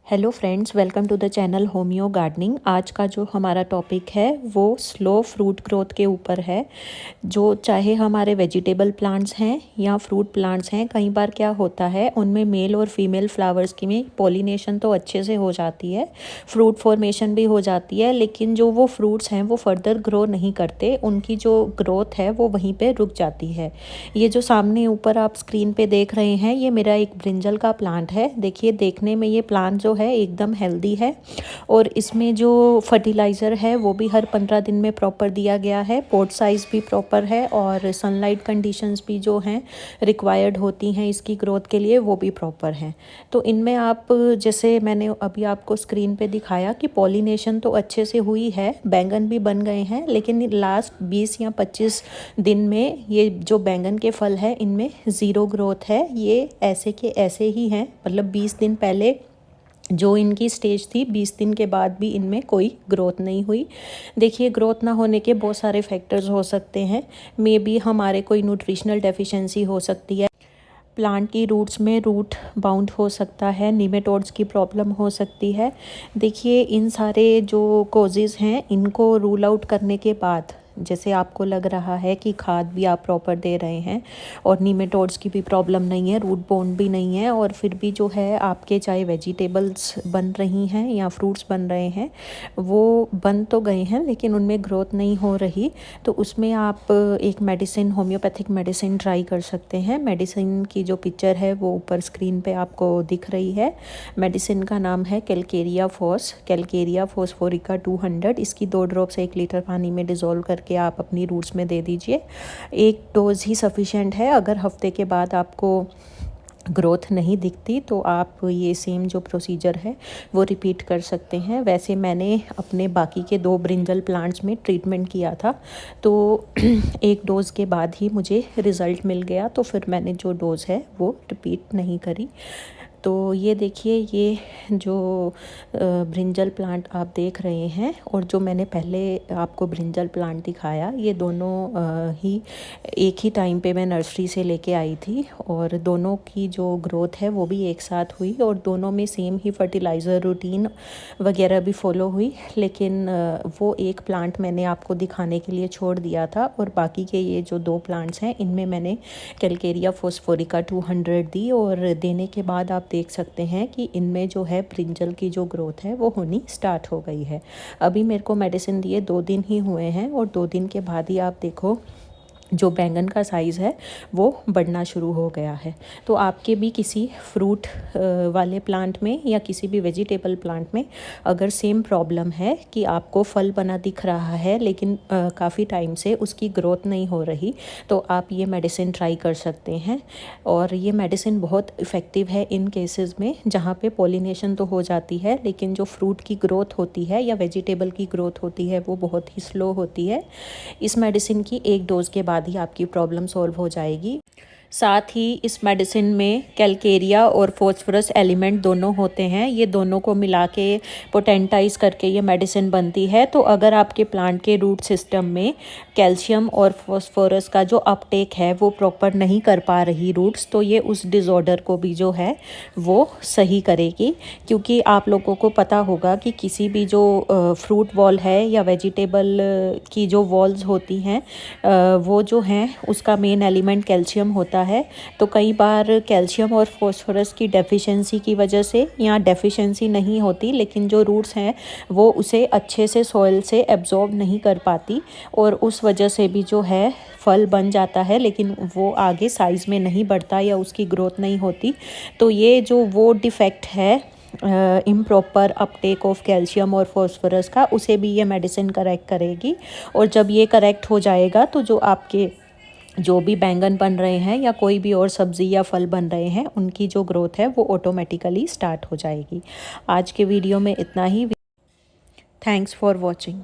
Hello friends, welcome to the channel homeo gardening. आज का जो हमारा टॉपिक है वो स्लो फ्रूट ग्रोथ के ऊपर है। जो चाहे हमारे वेजिटेबल प्लांट्स हैं या फ्रूट प्लांट्स हैं, कई बार क्या होता है उनमें मेल और फीमेल फ्लावर्स की में पॉलिनेशन तो अच्छे से हो जाती है, फ्रूट फॉर्मेशन भी हो जाती है, लेकिन जो वो फ्रूट्स हैं वो फर्दर ग्रो नहीं करते, उनकी जो ग्रोथ है वो वहीं पे रुक जाती है। ये जो सामने ऊपर आप स्क्रीन पे देख रहे हैं ये मेरा एक ब्रिंजल का प्लांट है। देखिए, देखने में ये प्लांट जो है एकदम हेल्दी है और इसमें जो फर्टिलाइज़र है वो भी हर 15 दिन में प्रॉपर दिया गया है। पॉट साइज़ भी प्रॉपर है और सनलाइट कंडीशंस भी जो हैं रिक्वायर्ड होती हैं इसकी ग्रोथ के लिए वो भी प्रॉपर हैं। तो इनमें आप, जैसे मैंने अभी आपको स्क्रीन पे दिखाया कि पॉलिनेशन तो अच्छे से हुई है, बैंगन भी बन गए हैं, लेकिन लास्ट 20 या 25 दिन में ये जो बैंगन के फल है इनमें ज़ीरो ग्रोथ है। ये ऐसे के ऐसे ही हैं, मतलब 20 दिन पहले जो इनकी स्टेज थी 20 दिन के बाद भी इनमें कोई ग्रोथ नहीं हुई। देखिए, ग्रोथ ना होने के बहुत सारे फैक्टर्स हो सकते हैं। मे बी हमारे कोई न्यूट्रिशनल डेफिशिएंसी हो सकती है, प्लांट की रूट्स में रूट बाउंड हो सकता है, निमेटोड्स की प्रॉब्लम हो सकती है। देखिए, इन सारे जो कॉजेज़ हैं इनको रूल आउट करने के बाद, जैसे आपको लग रहा है कि खाद भी आप प्रॉपर दे रहे हैं और निमेटोड्स की भी प्रॉब्लम नहीं है, रूट बाउंड भी नहीं है, और फिर भी जो है आपके चाहे वेजिटेबल्स बन रही हैं या फ्रूट्स बन रहे हैं वो बन तो गए हैं लेकिन उनमें ग्रोथ नहीं हो रही, तो उसमें आप एक मेडिसिन, होम्योपैथिक मेडिसिन ट्राई कर सकते हैं। मेडिसिन की जो पिक्चर है वो ऊपर स्क्रीन पे आपको दिख रही है। मेडिसिन का नाम है कैलकेरिया फोस्फोरिका 200। इसकी 2 ड्रॉप्स 1 लीटर पानी में डिज़ोल्व करके आप अपनी रूट्स में दे दीजिए। एक डोज ही सफिशेंट है। अगर हफ्ते के बाद आपको ग्रोथ नहीं दिखती तो आप ये सेम जो प्रोसीजर है वो रिपीट कर सकते हैं। वैसे मैंने अपने बाकी के 2 ब्रिंजल प्लांट्स में ट्रीटमेंट किया था, तो एक डोज़ के बाद ही मुझे रिज़ल्ट मिल गया, तो फिर मैंने जो डोज़ है वो रिपीट नहीं करी। तो ये देखिए, ये जो ब्रिंजल प्लांट आप देख रहे हैं और जो मैंने पहले आपको ब्रिंजल प्लांट दिखाया, ये दोनों ही एक ही टाइम पे मैं नर्सरी से लेके आई थी और दोनों की जो ग्रोथ है वो भी एक साथ हुई और दोनों में सेम ही फर्टिलाइज़र रूटीन वगैरह भी फॉलो हुई। लेकिन वो एक प्लांट मैंने आपको दिखाने के लिए छोड़ दिया था और बाकी के ये जो 2 प्लांट्स हैं इनमें मैंने कैलकेरिया फोस्फोरिका 200 दी, और देने के बाद आप देख सकते हैं कि इनमें जो है ब्रिंजल की जो ग्रोथ है वो होनी स्टार्ट हो गई है। अभी मेरे को मेडिसिन दिए 2 दिन ही हुए हैं और 2 दिन के बाद ही आप देखो जो बैंगन का साइज़ है वो बढ़ना शुरू हो गया है। तो आपके भी किसी फ्रूट वाले प्लांट में या किसी भी वेजिटेबल प्लांट में अगर सेम प्रॉब्लम है कि आपको फल बना दिख रहा है लेकिन काफ़ी टाइम से उसकी ग्रोथ नहीं हो रही, तो आप ये मेडिसिन ट्राई कर सकते हैं। और ये मेडिसिन बहुत इफ़ेक्टिव है इन केसेस में जहाँ पे पॉलिनेशन तो हो जाती है लेकिन जो फ्रूट की ग्रोथ होती है या वेजिटेबल की ग्रोथ होती है वो बहुत ही स्लो होती है। इस मेडिसिन की 1 डोज़ के बाद ही आपकी प्रॉब्लम सॉल्व हो जाएगी। साथ ही इस मेडिसिन में कैलकेरिया और फॉस्फोरस एलिमेंट दोनों होते हैं, ये दोनों को मिला के पोटेंटाइज करके ये मेडिसिन बनती है। तो अगर आपके प्लांट के रूट सिस्टम में कैल्शियम और फॉस्फोरस का जो अपटेक है वो प्रॉपर नहीं कर पा रही रूट्स, तो ये उस डिसऑर्डर को भी जो है वो सही करेगी। क्योंकि आप लोगों को पता होगा कि किसी भी जो फ्रूट वॉल है या वेजिटेबल की जो वॉल्स होती हैं वो जो हैं उसका मेन एलिमेंट कैल्शियम होता है। तो कई बार कैल्शियम और फॉस्फोरस की डेफिशिएंसी की वजह से, या डेफिशिएंसी नहीं होती लेकिन जो रूट्स हैं वो उसे अच्छे से सॉइल से एब्जॉर्ब नहीं कर पाती और उस वजह से भी जो है फल बन जाता है लेकिन वो आगे साइज़ में नहीं बढ़ता या उसकी ग्रोथ नहीं होती। तो ये जो वो डिफेक्ट है इम्प्रॉपर अपटेक ऑफ कैल्शियम और फॉस्फोरस का, उसे भी ये मेडिसिन करेक्ट करेगी। और जब ये करेक्ट हो जाएगा तो जो आपके जो भी बैंगन बन रहे हैं या कोई भी और सब्ज़ी या फल बन रहे हैं उनकी जो ग्रोथ है वो ऑटोमेटिकली स्टार्ट हो जाएगी। आज के वीडियो में इतना ही। Thanks for watching.